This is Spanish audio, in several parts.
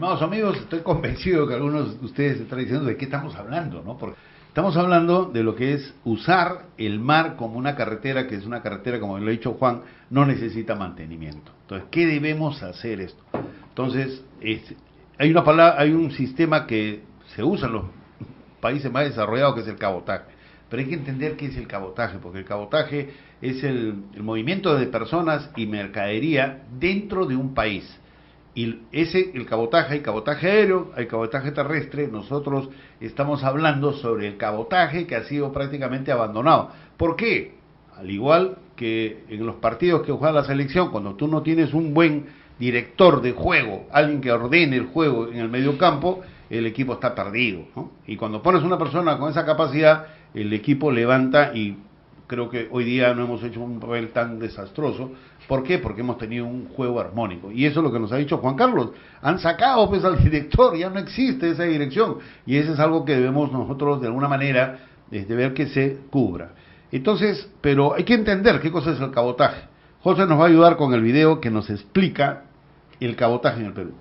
estimados amigos, estoy convencido que algunos de ustedes están diciendo de qué estamos hablando, ¿no? Porque estamos hablando de lo que es usar el mar como una carretera, que es una carretera, como lo ha dicho Juan, no necesita mantenimiento. Entonces, ¿qué debemos hacer esto? Entonces, hay una palabra, hay un sistema que se usa en los países más desarrollados, que es el cabotaje. Pero hay que entender qué es el cabotaje, porque el cabotaje es el movimiento de personas y mercadería dentro de un país. Y el cabotaje, hay cabotaje aéreo, hay cabotaje terrestre. Nosotros estamos hablando sobre el cabotaje que ha sido prácticamente abandonado. ¿Por qué? Al igual que en los partidos que juega la selección, cuando tú no tienes un buen director de juego, alguien que ordene el juego en el medio campo, el equipo está perdido, ¿no? Y cuando pones una persona con esa capacidad, el equipo levanta, y creo que hoy día no hemos hecho un papel tan desastroso. ¿Por qué? Porque hemos tenido un juego armónico. Y eso es lo que nos ha dicho Juan Carlos. Han sacado pues al director, ya no existe esa dirección. Y eso es algo que debemos nosotros de alguna manera ver que se cubra. Entonces, pero hay que entender qué cosa es el cabotaje. José nos va a ayudar con el video que nos explica el cabotaje en el Perú.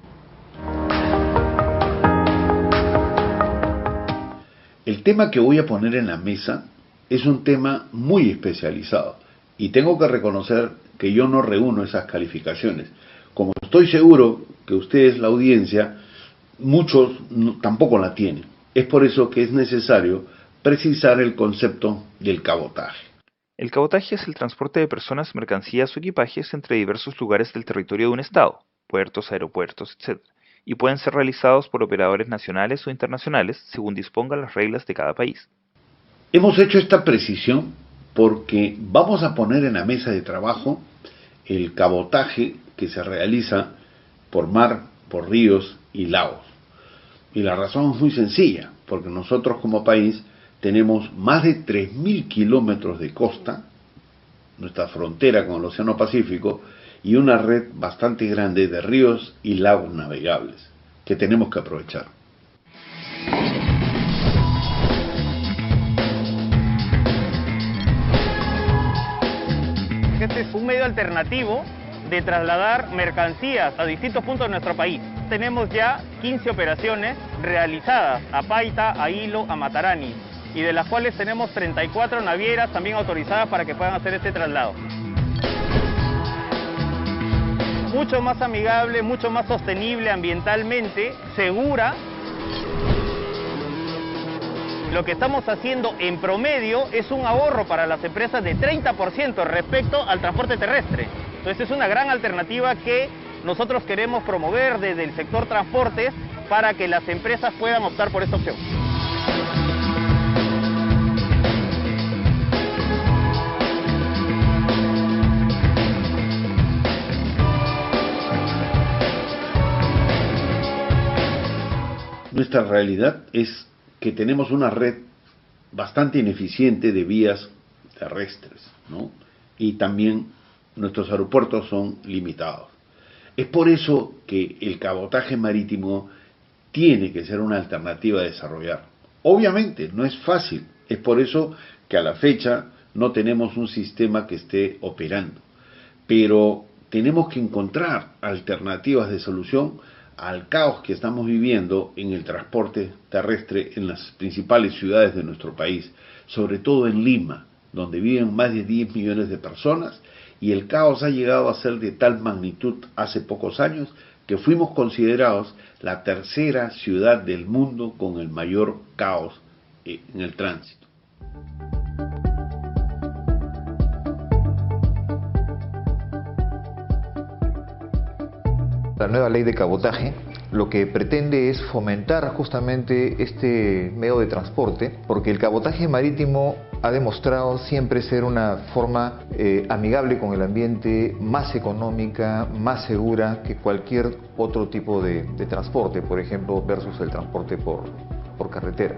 El tema que voy a poner en la mesa es un tema muy especializado. Y tengo que reconocer que yo no reúno esas calificaciones. Como estoy seguro que ustedes, la audiencia, muchos tampoco la tienen. Es por eso que es necesario precisar el concepto del cabotaje. El cabotaje es el transporte de personas, mercancías o equipajes entre diversos lugares del territorio de un estado, puertos, aeropuertos, etc. Y pueden ser realizados por operadores nacionales o internacionales según dispongan las reglas de cada país. Hemos hecho esta precisión porque vamos a poner en la mesa de trabajo el cabotaje que se realiza por mar, por ríos y lagos. Y la razón es muy sencilla, porque nosotros como país tenemos más de 3.000 kilómetros de costa, nuestra frontera con el Océano Pacífico, y una red bastante grande de ríos y lagos navegables que tenemos que aprovechar. Este es un medio alternativo de trasladar mercancías a distintos puntos de nuestro país. Tenemos ya 15 operaciones realizadas a Paita, a Hilo, a Matarani, y de las cuales tenemos 34 navieras también autorizadas para que puedan hacer este traslado. Mucho más amigable, mucho más sostenible ambientalmente, segura. Lo que estamos haciendo en promedio es un ahorro para las empresas de 30% respecto al transporte terrestre. Entonces es una gran alternativa que nosotros queremos promover desde el sector transportes para que las empresas puedan optar por esta opción. Nuestra realidad es que tenemos una red bastante ineficiente de vías terrestres, ¿no? Y también nuestros aeropuertos son limitados. Es por eso que el cabotaje marítimo tiene que ser una alternativa a desarrollar. Obviamente no es fácil, es por eso que a la fecha no tenemos un sistema que esté operando, pero tenemos que encontrar alternativas de solución al caos que estamos viviendo en el transporte terrestre en las principales ciudades de nuestro país, sobre todo en Lima, donde viven más de 10 millones de personas, y el caos ha llegado a ser de tal magnitud hace pocos años que fuimos considerados la tercera ciudad del mundo con el mayor caos en el tránsito. La nueva ley de cabotaje lo que pretende es fomentar justamente este medio de transporte, porque el cabotaje marítimo ha demostrado siempre ser una forma amigable con el ambiente, más económica, más segura que cualquier otro tipo de transporte, por ejemplo, versus el transporte por carretera.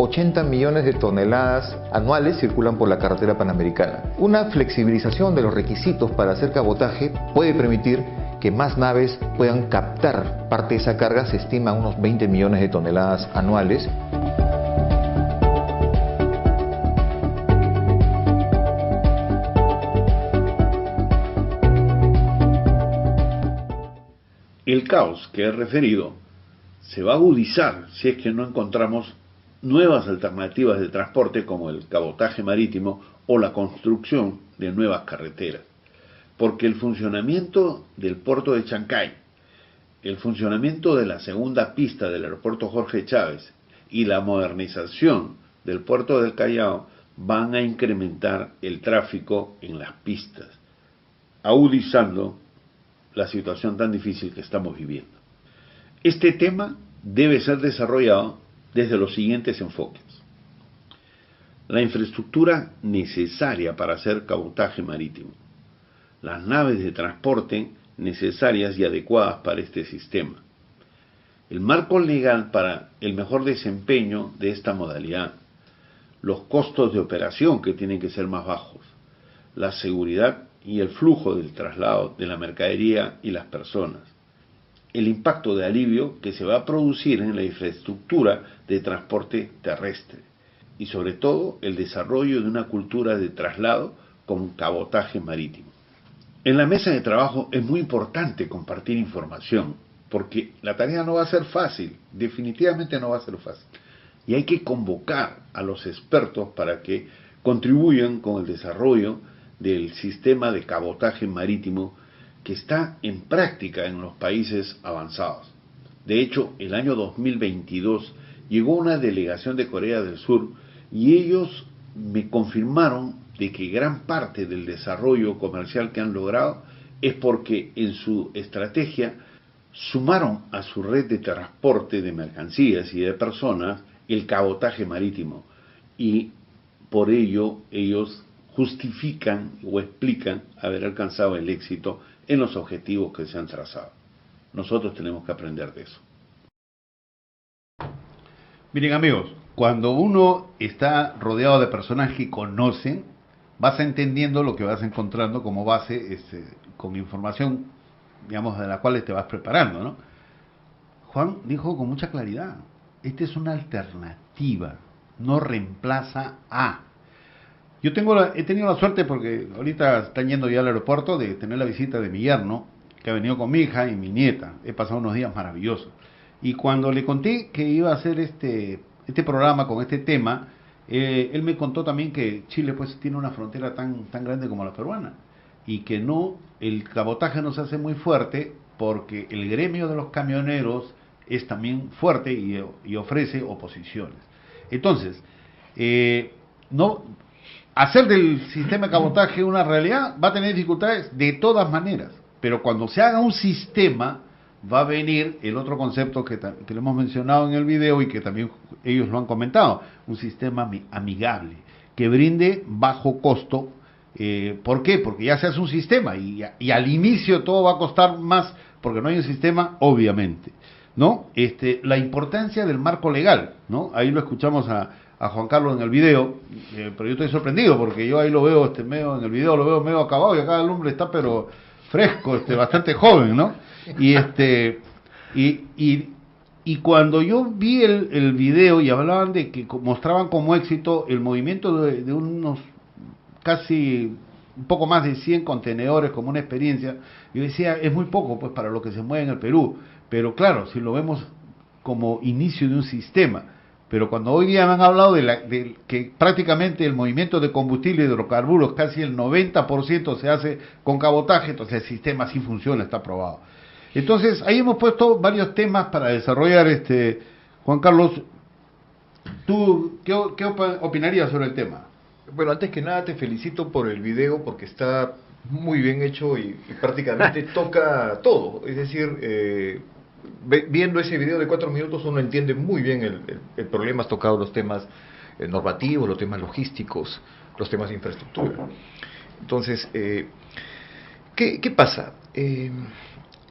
80 millones de toneladas anuales circulan por la carretera panamericana. Una flexibilización de los requisitos para hacer cabotaje puede permitir que más naves puedan captar parte de esa carga. Se estima unos 20 millones de toneladas anuales. caos que he referido se va a agudizar si es que no encontramos nuevas alternativas de transporte como el cabotaje marítimo o la construcción de nuevas carreteras. Porque el funcionamiento del puerto de Chancay, el funcionamiento de la segunda pista del aeropuerto Jorge Chávez y la modernización del puerto del Callao van a incrementar el tráfico en las pistas, agudizando la situación tan difícil que estamos viviendo. Este tema debe ser desarrollado desde los siguientes enfoques. La infraestructura necesaria para hacer cabotaje marítimo, las naves de transporte necesarias y adecuadas para este sistema, el marco legal para el mejor desempeño de esta modalidad, los costos de operación que tienen que ser más bajos, la seguridad y el flujo del traslado de la mercadería y las personas, el impacto de alivio que se va a producir en la infraestructura de transporte terrestre y sobre todo el desarrollo de una cultura de traslado con cabotaje marítimo. En la mesa de trabajo es muy importante compartir información porque la tarea no va a ser fácil, definitivamente no va a ser fácil. Y hay que convocar a los expertos para que contribuyan con el desarrollo del sistema de cabotaje marítimo que está en práctica en los países avanzados. De hecho, el año 2022 llegó una delegación de Corea del Sur y ellos me confirmaron de que gran parte del desarrollo comercial que han logrado es porque en su estrategia sumaron a su red de transporte de mercancías y de personas el cabotaje marítimo y por ello ellos justifican o explican haber alcanzado el éxito en los objetivos que se han trazado. Nosotros tenemos que aprender de eso. Miren amigos, cuando uno está rodeado de personas que conocen, vas entendiendo lo que vas encontrando como base con información, digamos, de la cual te vas preparando, ¿no? Juan dijo con mucha claridad, esta es una alternativa, no reemplaza a. Yo he tenido la suerte, porque ahorita están yendo ya al aeropuerto, de tener la visita de mi yerno, que ha venido con mi hija y mi nieta. He pasado unos días maravillosos. Y cuando le conté que iba a hacer este programa con este tema, él me contó también que Chile pues tiene una frontera tan grande como la peruana, y que el cabotaje no se hace muy fuerte porque el gremio de los camioneros es también fuerte y ofrece oposiciones. Entonces, hacer del sistema de cabotaje una realidad va a tener dificultades de todas maneras, pero cuando se haga un sistema va a venir el otro concepto que lo hemos mencionado en el video y que también ellos lo han comentado, un sistema amigable, que brinde bajo costo. ¿Por qué? Porque ya se hace un sistema y al inicio todo va a costar más porque no hay un sistema, obviamente, ¿no? La importancia del marco legal, ¿no? Ahí lo escuchamos a Juan Carlos en el video, pero yo estoy sorprendido porque yo ahí lo veo medio en el video, lo veo medio acabado y acá el hombre está pero fresco, bastante joven, ¿no? Y cuando yo vi el video y hablaban de que mostraban como éxito el movimiento de unos casi un poco más de 100 contenedores como una experiencia, yo decía, es muy poco pues para lo que se mueve en el Perú, pero claro, si lo vemos como inicio de un sistema, pero cuando hoy día me han hablado de que prácticamente el movimiento de combustible y hidrocarburos, casi el 90% se hace con cabotaje, entonces el sistema sí funciona, está aprobado. Entonces, ahí hemos puesto varios temas para desarrollar. Juan Carlos, ¿tú qué opinarías sobre el tema? Bueno, antes que nada te felicito por el video porque está muy bien hecho y prácticamente toca todo. Es decir, viendo ese video de 4 minutos uno entiende muy bien el problema. Has tocado los temas normativos, los temas logísticos, los temas de infraestructura. Entonces, ¿qué pasa?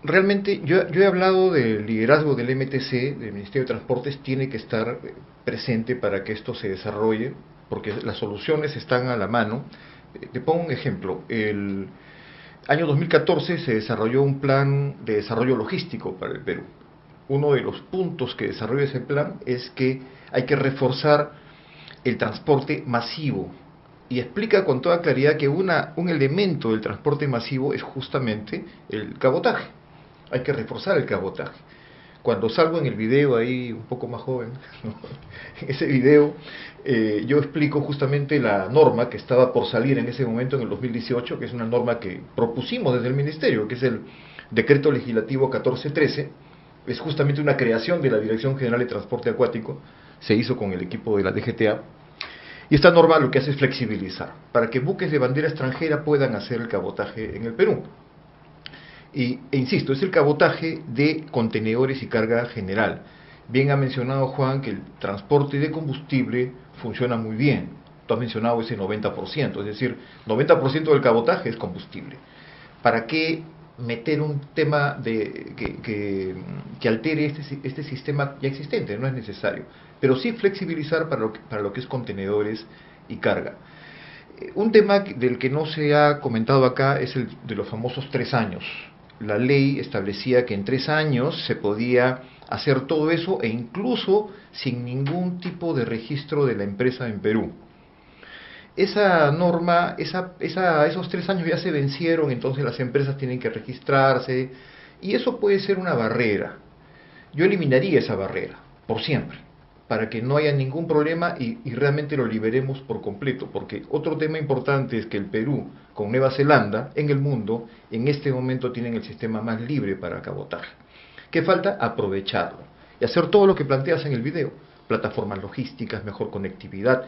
Realmente yo he hablado del liderazgo del MTC, del Ministerio de Transportes, tiene que estar presente para que esto se desarrolle, porque las soluciones están a la mano. Te pongo un ejemplo. El año 2014 se desarrolló un plan de desarrollo logístico para el Perú. Uno de los puntos que desarrolla ese plan es que hay que reforzar el transporte masivo. Y explica con toda claridad que un elemento del transporte masivo es justamente el cabotaje. hay que reforzar el cabotaje. Cuando salgo en el video ahí, un poco más joven, ¿no? En ese video yo explico justamente la norma que estaba por salir en ese momento, en el 2018, que es una norma que propusimos desde el Ministerio, que es el Decreto Legislativo 1413, es justamente una creación de la Dirección General de Transporte Acuático, se hizo con el equipo de la DGTA, y esta norma lo que hace es flexibilizar, para que buques de bandera extranjera puedan hacer el cabotaje en el Perú. E insisto, es el cabotaje de contenedores y carga general. Bien ha mencionado Juan que el transporte de combustible funciona muy bien. Tú has mencionado ese 90%, es decir, 90% del cabotaje es combustible. ¿Para qué meter un tema que altere este sistema ya existente? No es necesario. Pero sí flexibilizar para lo que es contenedores y carga. Un tema del que no se ha comentado acá es el de los famosos 3 años. La ley establecía que en 3 años se podía hacer todo eso e incluso sin ningún tipo de registro de la empresa en Perú. Esa norma, esos 3 años ya se vencieron, entonces las empresas tienen que registrarse y eso puede ser una barrera. Yo eliminaría esa barrera, por siempre, para que no haya ningún problema y realmente lo liberemos por completo, porque otro tema importante es que el Perú con Nueva Zelanda en el mundo en este momento tienen el sistema más libre para cabotaje. ¿Qué falta? Aprovecharlo y hacer todo lo que planteas en el video, plataformas logísticas, mejor conectividad,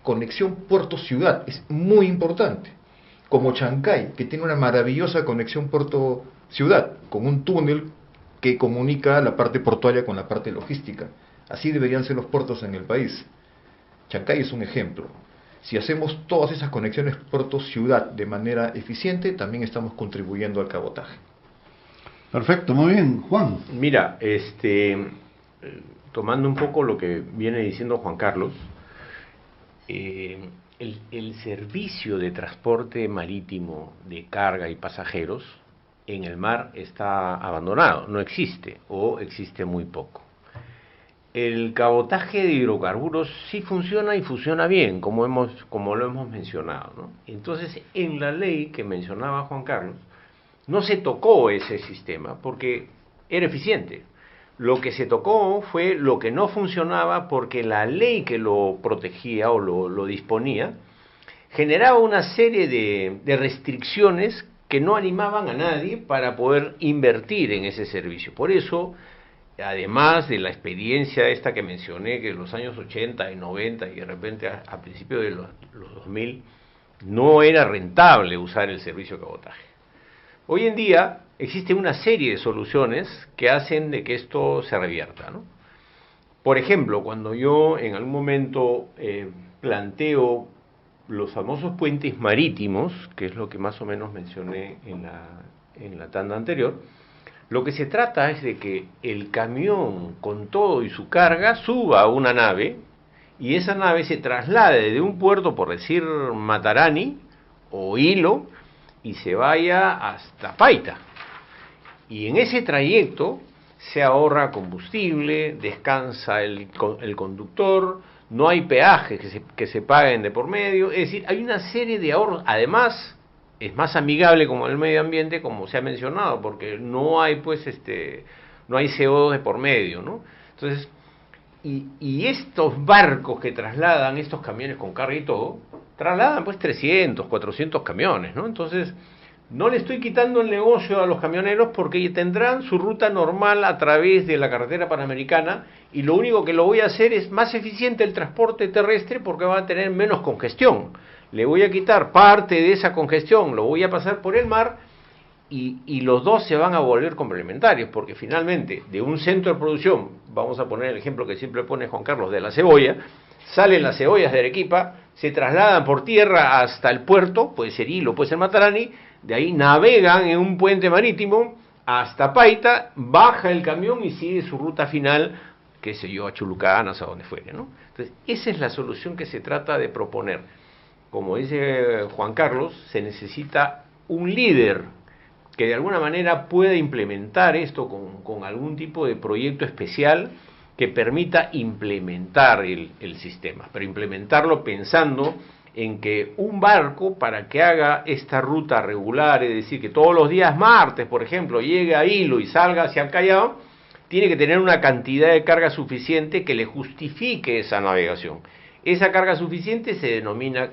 conexión puerto-ciudad, es muy importante, como Chancay, que tiene una maravillosa conexión puerto-ciudad, con un túnel que comunica la parte portuaria con la parte logística. Así deberían ser los puertos en el país. Chancay es un ejemplo. Si hacemos todas esas conexiones puerto-ciudad de manera eficiente, también estamos contribuyendo al cabotaje. Perfecto, muy bien. Juan. Mira, tomando un poco lo que viene diciendo Juan Carlos, el servicio de transporte marítimo de carga y pasajeros en el mar está abandonado, no existe o existe muy poco. El cabotaje de hidrocarburos sí funciona y funciona bien, como lo hemos mencionado, ¿no? Entonces, en la ley que mencionaba Juan Carlos, no se tocó ese sistema porque era eficiente. Lo que se tocó fue lo que no funcionaba porque la ley que lo protegía o lo disponía generaba una serie de restricciones que no animaban a nadie para poder invertir en ese servicio. Por eso, además de la experiencia esta que mencioné, que en los años 80 y 90 y de repente a principios de los 2000, no era rentable usar el servicio de cabotaje. Hoy en día existe una serie de soluciones que hacen de que esto se revierta, ¿no? Por ejemplo, cuando yo en algún momento planteo los famosos puentes marítimos, que es lo que más o menos mencioné en la tanda anterior, lo que se trata es de que el camión con todo y su carga suba a una nave y esa nave se traslade de un puerto, por decir Matarani o Hilo, y se vaya hasta Paita. Y en ese trayecto se ahorra combustible, descansa el conductor, no hay peajes que se paguen de por medio, es decir, hay una serie de ahorros. Además, es más amigable con el medio ambiente, como se ha mencionado, porque no hay no hay CO2 de por medio, ¿no? Entonces, y estos barcos que trasladan estos camiones con carga y todo, trasladan pues 300, 400 camiones, ¿no? Entonces, no le estoy quitando el negocio a los camioneros porque tendrán su ruta normal a través de la carretera panamericana y lo único que lo voy a hacer es más eficiente el transporte terrestre porque va a tener menos congestión. Le voy a quitar parte de esa congestión, lo voy a pasar por el mar y los dos se van a volver complementarios porque finalmente de un centro de producción, vamos a poner el ejemplo que siempre pone Juan Carlos de la cebolla, salen las cebollas de Arequipa, se trasladan por tierra hasta el puerto, puede ser Hilo, puede ser Matarani, de ahí navegan en un puente marítimo hasta Paita, baja el camión y sigue su ruta final, qué sé yo, a Chulucanas, a donde fuere, ¿no? Entonces, esa es la solución que se trata de proponer. Como dice Juan Carlos, se necesita un líder que de alguna manera pueda implementar esto con algún tipo de proyecto especial que permita implementar el sistema, pero implementarlo pensando en que un barco, para que haga esta ruta regular, es decir, que todos los días martes, por ejemplo, llegue a Hilo y salga hacia el Callao, tiene que tener una cantidad de carga suficiente que le justifique esa navegación. Esa carga suficiente se denomina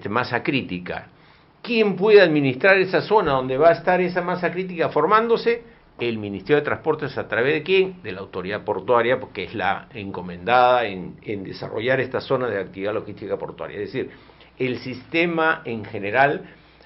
masa crítica. ¿Quién puede administrar esa zona donde va a estar esa masa crítica formándose? El Ministerio de Transportes, ¿a través de quién? De la autoridad portuaria, porque es la encomendada en desarrollar esta zona de actividad logística portuaria. Es decir, el sistema en general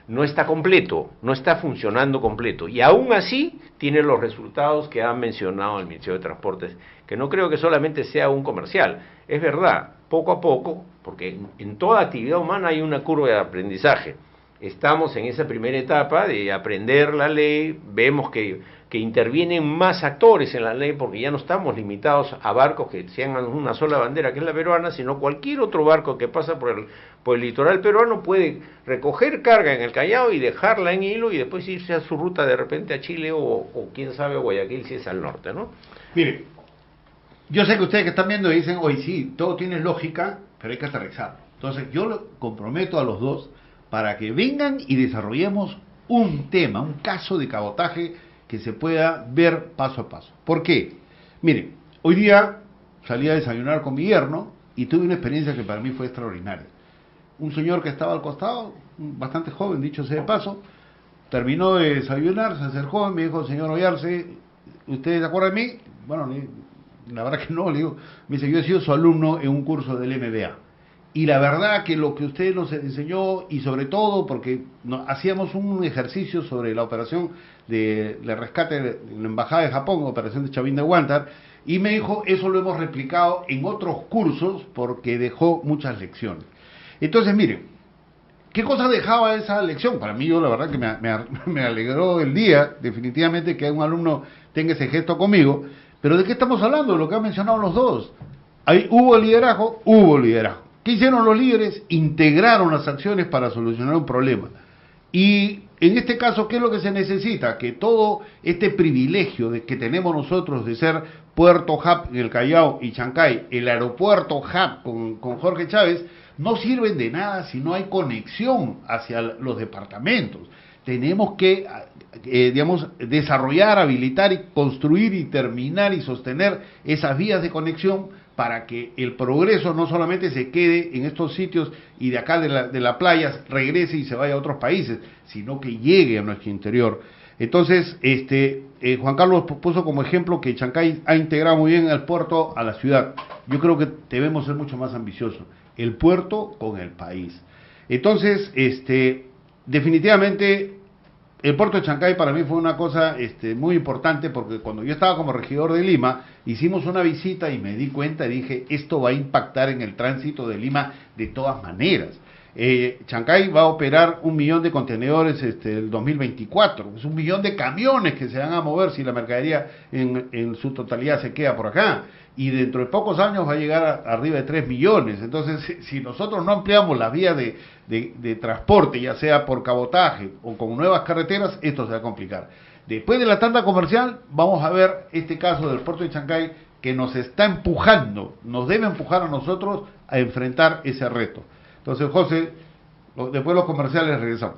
no está completo, no está funcionando completo, y aún así tiene los resultados que ha mencionado el Ministerio de Transportes, que no creo que solamente sea un comercial. Es verdad, poco a poco, porque en toda actividad humana hay una curva de aprendizaje. Estamos en esa primera etapa de aprender la ley, vemos que intervienen más actores en la ley, porque ya no estamos limitados a barcos que sean una sola bandera, que es la peruana, sino cualquier otro barco que pasa por el litoral peruano puede recoger carga en el Callao y dejarla en Hilo y después irse a su ruta de repente a Chile o quién sabe a Guayaquil si es al norte, ¿no? Mire, yo sé que ustedes que están viendo dicen, oye, sí, todo tiene lógica, pero hay que aterrizar. Entonces yo lo comprometo a los dos para que vengan y desarrollemos un tema, un caso de cabotaje que se pueda ver paso a paso. ¿Por qué? Mire, hoy día salí a desayunar con mi yerno y tuve una experiencia que para mí fue extraordinaria. Un señor que estaba al costado, bastante joven, dicho sea de paso, terminó de desayunar, se acercó y me dijo, señor Ollarse, ¿usted se acuerda de mí? Bueno, la verdad que no, le digo, me dice, yo he sido su alumno en un curso del MBA. Y la verdad que lo que usted nos enseñó, y sobre todo porque hacíamos un ejercicio sobre la operación de rescate de la Embajada de Japón, operación de Chavín de Huántar, y me dijo, eso lo hemos replicado en otros cursos porque dejó muchas lecciones. Entonces, mire, ¿qué cosa dejaba esa lección? Para mí, yo la verdad que me alegró el día, definitivamente, que un alumno tenga ese gesto conmigo. Pero ¿de qué estamos hablando? De lo que han mencionado los dos. Ahí hubo liderazgo, hubo liderazgo. ¿Qué hicieron los líderes? Integraron las acciones para solucionar un problema. Y en este caso, ¿qué es lo que se necesita? Que todo este privilegio que tenemos nosotros de ser puerto hub en el Callao y Chancay, el aeropuerto hub con Jorge Chávez, no sirven de nada si no hay conexión hacia los departamentos. Tenemos que, digamos, desarrollar, habilitar y construir y terminar y sostener esas vías de conexión para que el progreso no solamente se quede en estos sitios y de acá de la playa regrese y se vaya a otros países, sino que llegue a nuestro interior. Entonces, Juan Carlos puso como ejemplo que Chancay ha integrado muy bien el puerto a la ciudad. Yo creo que debemos ser mucho más ambiciosos. El puerto con el país. Entonces, definitivamente, el puerto de Chancay para mí fue una cosa muy importante, porque cuando yo estaba como regidor de Lima, hicimos una visita y me di cuenta y dije, esto va a impactar en el tránsito de Lima de todas maneras. Chancay va a operar 1 millón de contenedores el 2024, es 1 millón de camiones que se van a mover si la mercadería en su totalidad se queda por acá, y dentro de pocos años va a llegar arriba de 3 millones. Entonces, si nosotros no ampliamos las vías de transporte, ya sea por cabotaje o con nuevas carreteras, esto se va a complicar. Después de la tanda comercial, vamos a ver este caso del puerto de Chancay que nos está empujando, nos debe empujar a nosotros a enfrentar ese reto. Entonces, José, después de los comerciales regresamos.